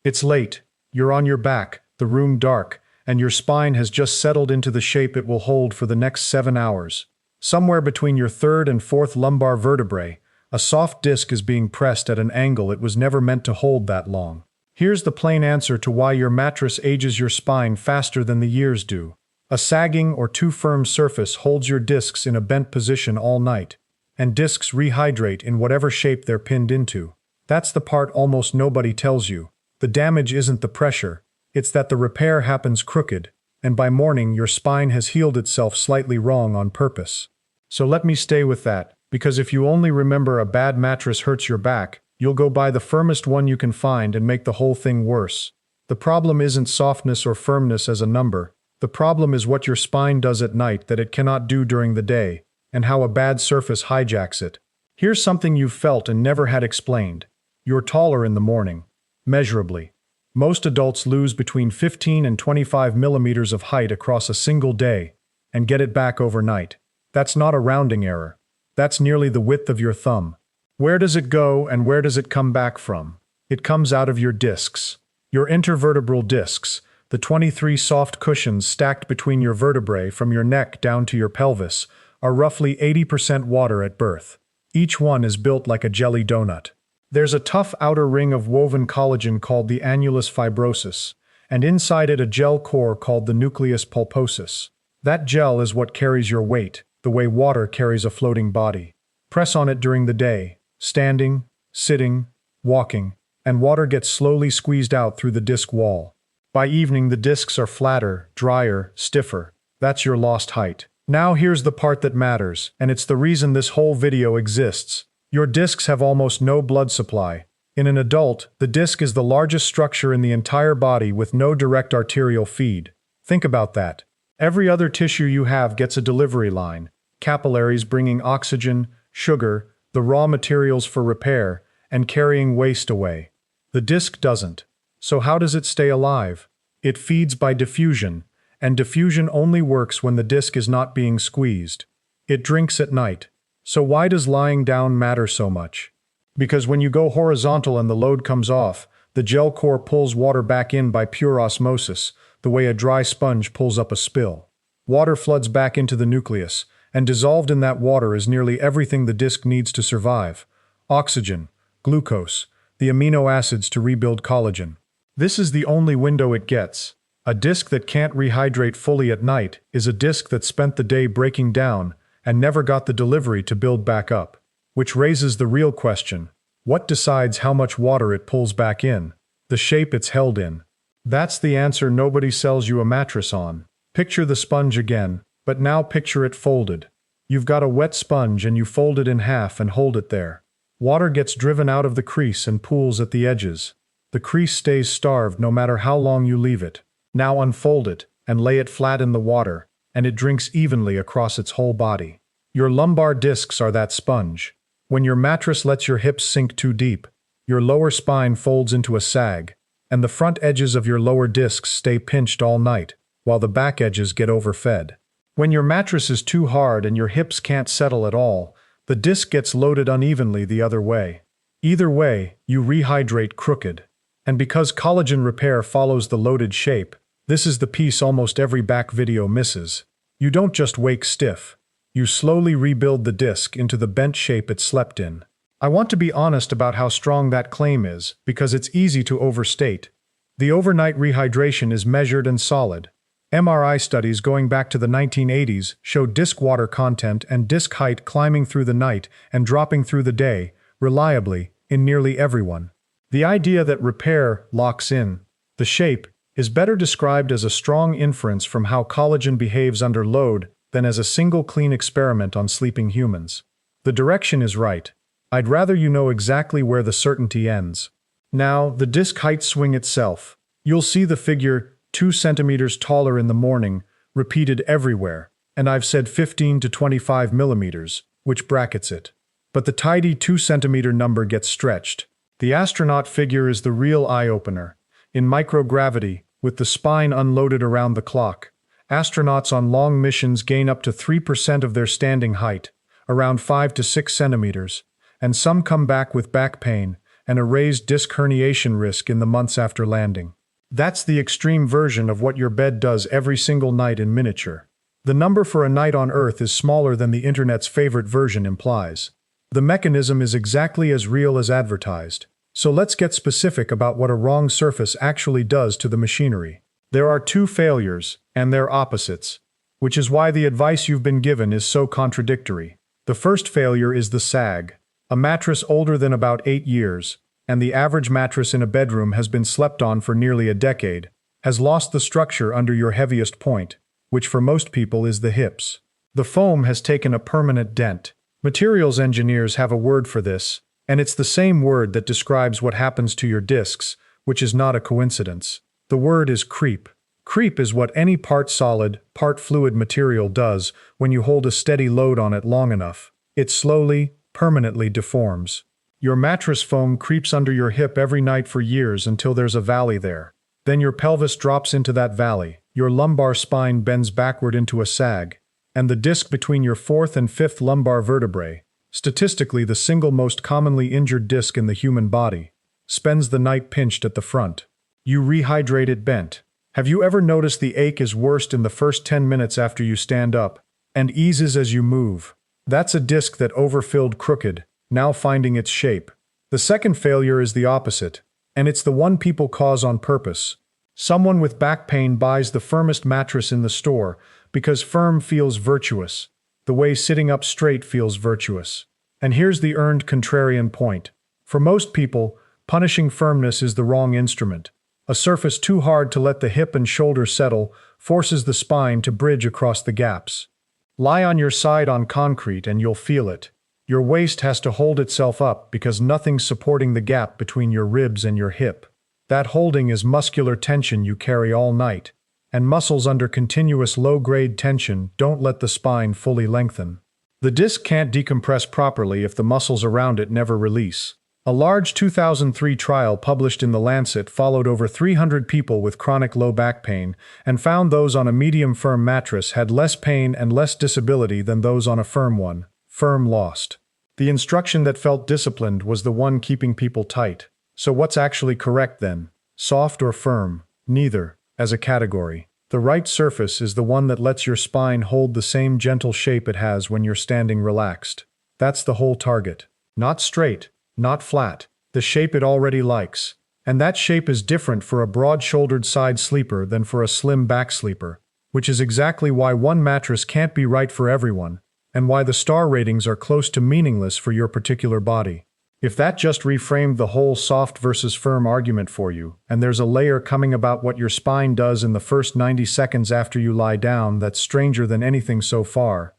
It's late, you're on your back, the room dark, and your spine has just settled into the shape it will hold for the next 7 hours. Somewhere between your third and fourth lumbar vertebrae, a soft disc is being pressed at an angle it was never meant to hold that long. Here's the plain answer to why your mattress ages your spine faster than the years do. A sagging or too firm surface holds your discs in a bent position all night, and discs rehydrate in whatever shape they're pinned into. That's the part almost nobody tells you. The damage isn't the pressure, it's that the repair happens crooked, and by morning your spine has healed itself slightly wrong on purpose. So let me stay with that, because if you only remember a bad mattress hurts your back, you'll go buy the firmest one you can find and make the whole thing worse. The problem isn't softness or firmness as a number. The problem is what your spine does at night that it cannot do during the day, and how a bad surface hijacks it. Here's something you've felt and never had explained. You're taller in the morning. Measurably. Most adults lose between 15 and 25 millimeters of height across a single day, and get it back overnight. That's not a rounding error. That's nearly the width of your thumb. Where does it go and where does it come back from? It comes out of your discs. Your intervertebral discs, the 23 soft cushions stacked between your vertebrae from your neck down to your pelvis, are roughly 80% water at birth. Each one is built like a jelly donut. There's a tough outer ring of woven collagen called the annulus fibrosus, and inside it a gel core called the nucleus pulposus. That gel is what carries your weight, the way water carries a floating body. Press on it during the day, standing, sitting, walking, and water gets slowly squeezed out through the disc wall. By evening, the discs are flatter, drier, stiffer. That's your lost height. Now here's the part that matters, and it's the reason this whole video exists. Your discs have almost no blood supply. In an adult, the disc is the largest structure in the entire body with no direct arterial feed. Think about that. Every other tissue you have gets a delivery line. Capillaries bringing oxygen, sugar, the raw materials for repair, and carrying waste away. The disc doesn't. So how does it stay alive? It feeds by diffusion, and diffusion only works when the disc is not being squeezed. It drinks at night. So why does lying down matter so much? Because when you go horizontal and the load comes off, the gel core pulls water back in by pure osmosis, the way a dry sponge pulls up a spill. Water floods back into the nucleus, and dissolved in that water is nearly everything the disc needs to survive. Oxygen, glucose, the amino acids to rebuild collagen. This is the only window it gets. A disc that can't rehydrate fully at night is a disc that spent the day breaking down and never got the delivery to build back up. Which raises the real question. What decides how much water it pulls back in? The shape it's held in. That's the answer nobody sells you a mattress on. Picture the sponge again, but now picture it folded. You've got a wet sponge and you fold it in half and hold it there. Water gets driven out of the crease and pools at the edges. The crease stays starved no matter how long you leave it. Now unfold it and lay it flat in the water, and it drinks evenly across its whole body. Your lumbar discs are that sponge. When your mattress lets your hips sink too deep, your lower spine folds into a sag, and the front edges of your lower discs stay pinched all night, while the back edges get overfed. When your mattress is too hard and your hips can't settle at all, the disc gets loaded unevenly the other way. Either way, you rehydrate crooked. And because collagen repair follows the loaded shape, this is the piece almost every back video misses. You don't just wake stiff. You slowly rebuild the disc into the bent shape it slept in. I want to be honest about how strong that claim is, because it's easy to overstate. The overnight rehydration is measured and solid. MRI studies going back to the 1980s show disc water content and disc height climbing through the night and dropping through the day, reliably, in nearly everyone. The idea that repair locks in the shape is better described as a strong inference from how collagen behaves under load than as a single clean experiment on sleeping humans. The direction is right. I'd rather you know exactly where the certainty ends. Now, the disc height swing itself. You'll see the figure 2 centimeters taller in the morning repeated everywhere, and I've said 15 to 25 millimeters, which brackets it. But the tidy 2 centimeter number gets stretched. The astronaut figure is the real eye-opener. In microgravity, with the spine unloaded around the clock, astronauts on long missions gain up to 3% of their standing height, around 5 to 6 centimeters, and some come back with back pain and a raised disc herniation risk in the months after landing. That's the extreme version of what your bed does every single night in miniature. The number for a night on Earth is smaller than the internet's favorite version implies. The mechanism is exactly as real as advertised. So let's get specific about what a wrong surface actually does to the machinery. There are two failures, and they're opposites, which is why the advice you've been given is so contradictory. The first failure is the sag. A mattress older than about 8 years, and the average mattress in a bedroom has been slept on for nearly a decade, has lost the structure under your heaviest point, which for most people is the hips. The foam has taken a permanent dent. Materials engineers have a word for this, and it's the same word that describes what happens to your discs, which is not a coincidence. The word is creep. Creep is what any part solid, part fluid material does when you hold a steady load on it long enough. It slowly, permanently deforms. Your mattress foam creeps under your hip every night for years until there's a valley there. Then your pelvis drops into that valley, your lumbar spine bends backward into a sag, and the disc between your fourth and fifth lumbar vertebrae, statistically the single most commonly injured disc in the human body, spends the night pinched at the front. You rehydrate it bent. Have you ever noticed the ache is worst in the first 10 minutes after you stand up, and eases as you move? That's a disc that overfilled crooked, now finding its shape. The second failure is the opposite, and it's the one people cause on purpose. Someone with back pain buys the firmest mattress in the store because firm feels virtuous, the way sitting up straight feels virtuous. And here's the earned contrarian point. For most people, punishing firmness is the wrong instrument. A surface too hard to let the hip and shoulder settle forces the spine to bridge across the gaps. Lie on your side on concrete and you'll feel it. Your waist has to hold itself up because nothing's supporting the gap between your ribs and your hip. That holding is muscular tension you carry all night, and muscles under continuous low-grade tension don't let the spine fully lengthen. The disc can't decompress properly if the muscles around it never release. A large 2003 trial published in the Lancet followed over 300 people with chronic low back pain and found those on a medium-firm mattress had less pain and less disability than those on a firm one. Firm lost. The instruction that felt disciplined was the one keeping people tight. So what's actually correct then? Soft or firm? Neither, as a category. The right surface is the one that lets your spine hold the same gentle shape it has when you're standing relaxed. That's the whole target. Not straight. Not flat, the shape it already likes. And that shape is different for a broad-shouldered side sleeper than for a slim back sleeper, which is exactly why one mattress can't be right for everyone, and why the star ratings are close to meaningless for your particular body. If that just reframed the whole soft versus firm argument for you, and there's a layer coming about what your spine does in the first 90 seconds after you lie down that's stranger than anything so far,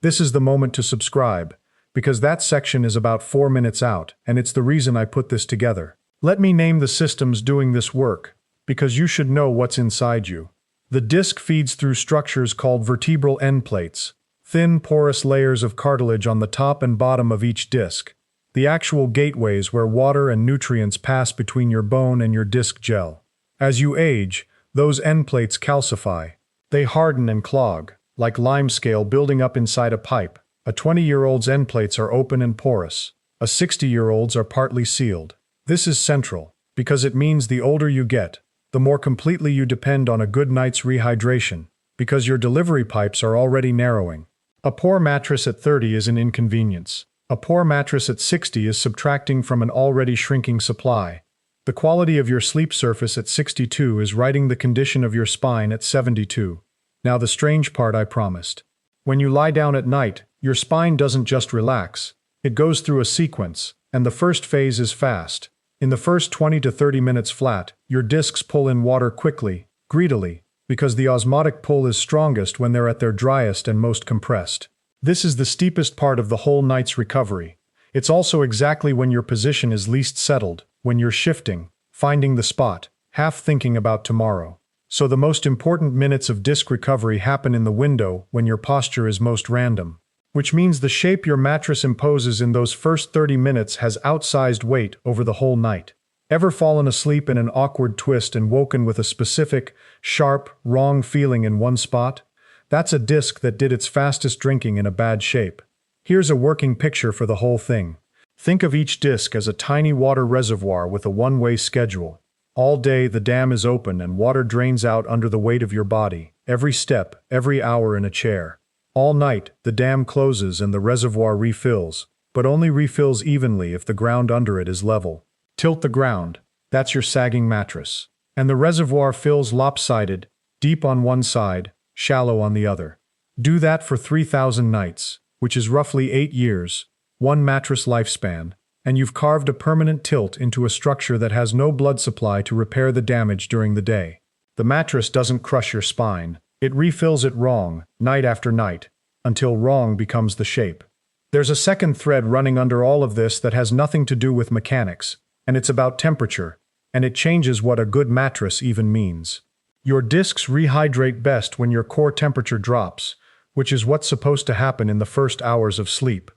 this is the moment to subscribe. Because that section is about 4 minutes out, and it's the reason I put this together. Let me name the systems doing this work, because you should know what's inside you. The disc feeds through structures called vertebral endplates, thin, porous layers of cartilage on the top and bottom of each disc, the actual gateways where water and nutrients pass between your bone and your disc gel. As you age, those endplates calcify. They harden and clog, like limescale building up inside a pipe. A 20-year-old's endplates are open and porous. A 60-year-old's are partly sealed. This is central, because it means the older you get, the more completely you depend on a good night's rehydration, because your delivery pipes are already narrowing. A poor mattress at 30 is an inconvenience. A poor mattress at 60 is subtracting from an already shrinking supply. The quality of your sleep surface at 62 is writing the condition of your spine at 72. Now the strange part I promised. When you lie down at night, your spine doesn't just relax. It goes through a sequence, and the first phase is fast. In the first 20 to 30 minutes flat, your discs pull in water quickly, greedily, because the osmotic pull is strongest when they're at their driest and most compressed. This is the steepest part of the whole night's recovery. It's also exactly when your position is least settled, when you're shifting, finding the spot, half thinking about tomorrow. So the most important minutes of disc recovery happen in the window when your posture is most random. Which means the shape your mattress imposes in those first 30 minutes has outsized weight over the whole night. Ever fallen asleep in an awkward twist and woken with a specific, sharp, wrong feeling in one spot? That's a disc that did its fastest drinking in a bad shape. Here's a working picture for the whole thing. Think of each disc as a tiny water reservoir with a one-way schedule. All day, the dam is open and water drains out under the weight of your body, every step, every hour in a chair. All night, the dam closes and the reservoir refills, but only refills evenly if the ground under it is level. Tilt the ground. That's your sagging mattress. And the reservoir fills lopsided, deep on one side, shallow on the other. Do that for 3,000 nights, which is roughly 8 years, one mattress lifespan, and you've carved a permanent tilt into a structure that has no blood supply to repair the damage during the day. The mattress doesn't crush your spine. It refills it wrong, night after night, until wrong becomes the shape. There's a second thread running under all of this that has nothing to do with mechanics, and it's about temperature, and it changes what a good mattress even means. Your discs rehydrate best when your core temperature drops, which is what's supposed to happen in the first hours of sleep.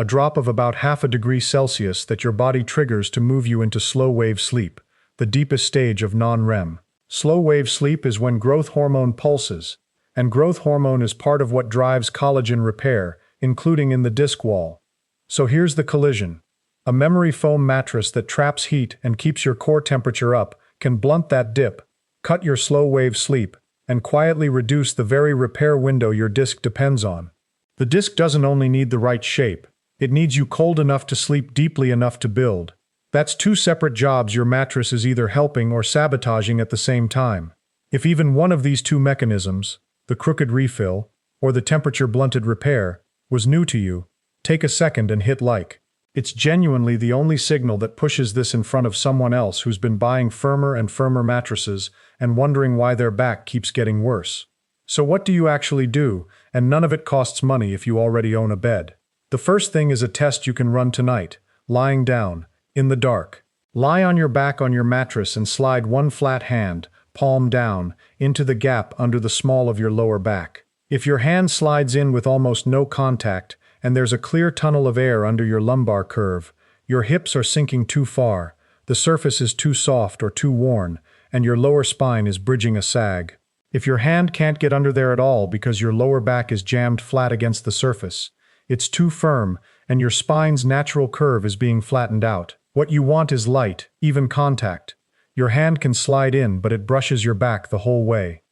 A drop of about 0.5 degrees Celsius that your body triggers to move you into slow-wave sleep, the deepest stage of non-REM. Slow-wave sleep is when growth hormone pulses, and growth hormone is part of what drives collagen repair, including in the disc wall. So here's the collision. A memory foam mattress that traps heat and keeps your core temperature up can blunt that dip, cut your slow-wave sleep, and quietly reduce the very repair window your disc depends on. The disc doesn't only need the right shape, it needs you cold enough to sleep deeply enough to build. That's 2 separate jobs your mattress is either helping or sabotaging at the same time. If even one of these 2 mechanisms, the crooked refill, or the temperature-blunted repair, was new to you, take a second and hit like. It's genuinely the only signal that pushes this in front of someone else who's been buying firmer and firmer mattresses and wondering why their back keeps getting worse. So what do you actually do? And none of it costs money if you already own a bed. The first thing is a test you can run tonight, lying down, in the dark. Lie on your back on your mattress and slide one flat hand, palm down, into the gap under the small of your lower back. If your hand slides in with almost no contact, and there's a clear tunnel of air under your lumbar curve, your hips are sinking too far, the surface is too soft or too worn, and your lower spine is bridging a sag. If your hand can't get under there at all because your lower back is jammed flat against the surface, it's too firm, and your spine's natural curve is being flattened out. What you want is light, even contact. Your hand can slide in, but it brushes your back the whole way.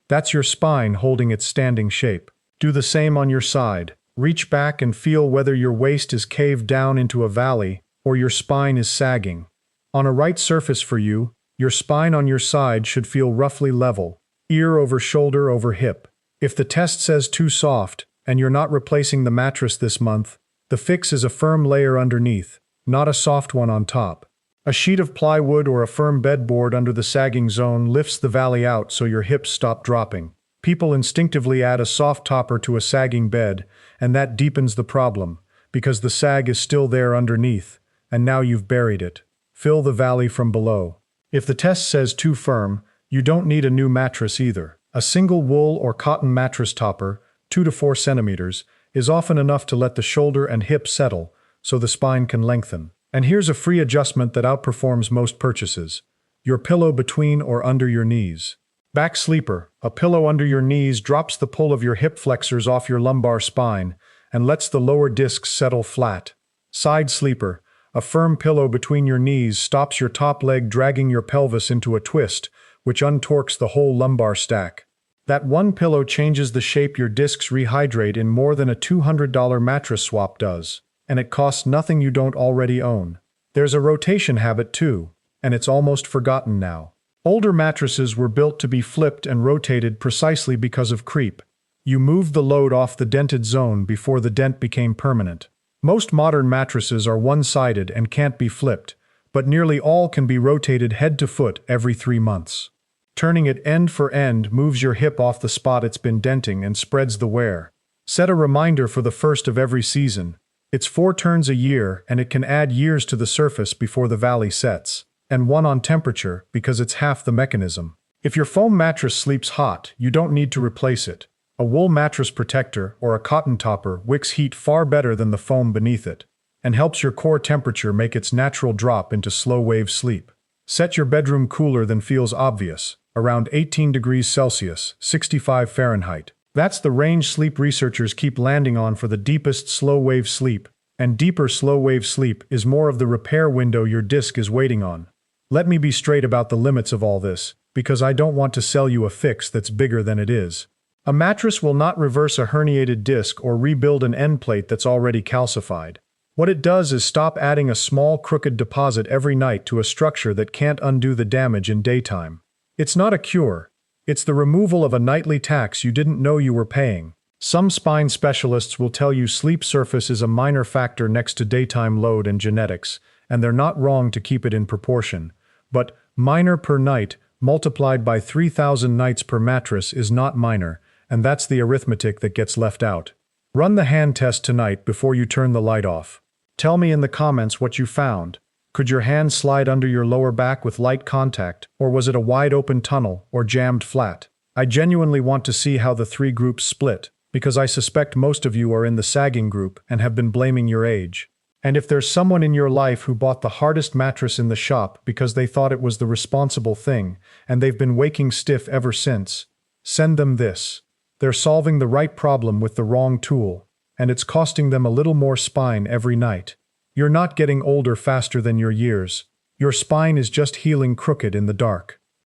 That's your spine holding its standing shape. Do the same on your side. Reach back and feel whether your waist is caved down into a valley or your spine is sagging. On a right surface for you, your spine on your side should feel roughly level, ear over shoulder over hip. If the test says too soft, and you're not replacing the mattress this month, the fix is a firm layer underneath, not a soft one on top. A sheet of plywood or a firm bedboard under the sagging zone lifts the valley out so your hips stop dropping. People instinctively add a soft topper to a sagging bed, and that deepens the problem, because the sag is still there underneath, and now you've buried it. Fill the valley from below. If the test says too firm, you don't need a new mattress either. A single wool or cotton mattress topper, 2 to 4 centimeters, is often enough to let the shoulder and hip settle so the spine can lengthen. And here's a free adjustment that outperforms most purchases. Your pillow between or under your knees. Back sleeper, a pillow under your knees drops the pull of your hip flexors off your lumbar spine and lets the lower discs settle flat. Side sleeper, a firm pillow between your knees stops your top leg dragging your pelvis into a twist, which untorques the whole lumbar stack. That one pillow changes the shape your discs rehydrate in more than a $200 mattress swap does, and it costs nothing you don't already own. There's a rotation habit too, and it's almost forgotten now. Older mattresses were built to be flipped and rotated precisely because of creep. You moved the load off the dented zone before the dent became permanent. Most modern mattresses are one-sided and can't be flipped, but nearly all can be rotated head to foot every 3 months. Turning it end for end moves your hip off the spot it's been denting and spreads the wear. Set a reminder for the first of every season. It's 4 turns a year, and it can add years to the surface before the valley sets. And 1 on temperature, because it's half the mechanism. If your foam mattress sleeps hot, you don't need to replace it. A wool mattress protector or a cotton topper wicks heat far better than the foam beneath it, and helps your core temperature make its natural drop into slow-wave sleep. Set your bedroom cooler than feels obvious, around 18 degrees Celsius, 65 Fahrenheit. That's the range sleep researchers keep landing on for the deepest slow-wave sleep, And deeper slow-wave sleep is more of the repair window your disc is waiting on. Let me be straight about the limits of all this, because I don't want to sell you a fix that's bigger than it is. A mattress will not reverse a herniated disc or rebuild an end plate that's already calcified. What it does is stop adding a small crooked deposit every night to a structure that can't undo the damage in daytime. It's not a cure. It's the removal of a nightly tax you didn't know you were paying. Some spine specialists will tell you sleep surface is a minor factor next to daytime load and genetics, and they're not wrong to keep it in proportion. But minor per night multiplied by 3,000 nights per mattress is not minor, and that's the arithmetic that gets left out. Run the hand test tonight before you turn the light off. Tell me in the comments what you found. Could your hand slide under your lower back with light contact, or was it a wide-open tunnel or jammed flat? I genuinely want to see how the three groups split, because I suspect most of you are in the sagging group and have been blaming your age. And if there's someone in your life who bought the hardest mattress in the shop because they thought it was the responsible thing, and they've been waking stiff ever since, send them this. They're solving the right problem with the wrong tool, and it's costing them a little more spine every night. You're not getting older faster than your years. Your spine is just healing crooked in the dark.